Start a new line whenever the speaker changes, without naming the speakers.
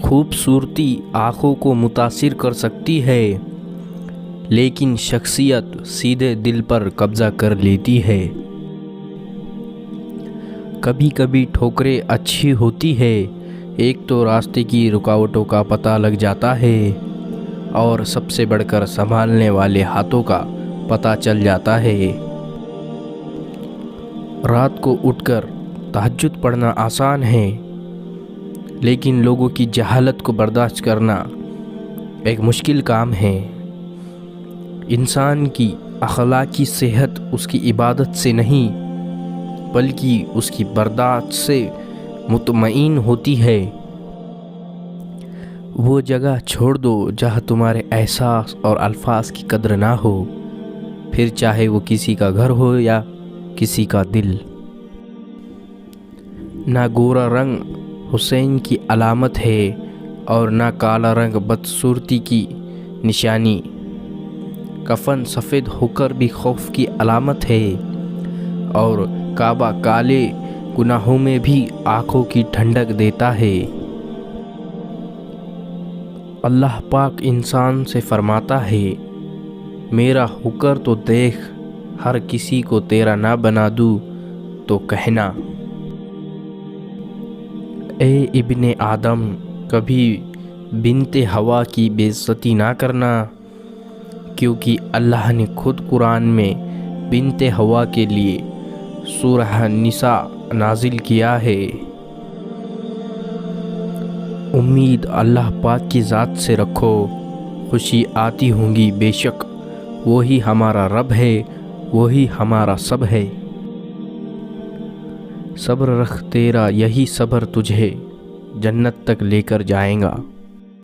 خوبصورتی آنکھوں کو متاثر کر سکتی ہے، لیکن شخصیت سیدھے دل پر قبضہ کر لیتی ہے۔ کبھی کبھی ٹھوکریں اچھی ہوتی ہے، ایک تو راستے کی رکاوٹوں کا پتہ لگ جاتا ہے، اور سب سے بڑھ کر سنبھالنے والے ہاتھوں کا پتہ چل جاتا ہے۔ رات کو اٹھ کر تہجد پڑھنا آسان ہے، لیکن لوگوں کی جہالت کو برداشت کرنا ایک مشکل کام ہے۔ انسان کی اخلاقی صحت اس کی عبادت سے نہیں بلکہ اس کی برداشت سے مطمئن ہوتی ہے۔ وہ جگہ چھوڑ دو جہاں تمہارے احساس اور الفاظ کی قدر نہ ہو، پھر چاہے وہ کسی کا گھر ہو یا کسی کا دل۔ نہ گورا رنگ حسین کی علامت ہے اور نہ کالا رنگ بدصورتی کی نشانی۔ کفن سفید ہو کر بھی خوف کی علامت ہے، اور کعبہ کالے گناہوں میں بھی آنکھوں کی ٹھنڈک دیتا ہے۔ اللہ پاک انسان سے فرماتا ہے، میرا ہو کر تو دیکھ، ہر کسی کو تیرا نہ بنا دوں تو کہنا۔ اے ابن آدم، کبھی بنت ہوا کی بے عزتی نہ کرنا، کیونکہ اللہ نے خود قرآن میں بنت ہوا کے لیے سورہ نساء نازل کیا ہے۔ امید اللہ پاک کی ذات سے رکھو، خوشی آتی ہوں گی بے شک، وہی ہمارا رب ہے، وہی ہمارا سب ہے۔ صبر رکھ، تیرا یہی صبر تجھے جنت تک لے کر جائے گا۔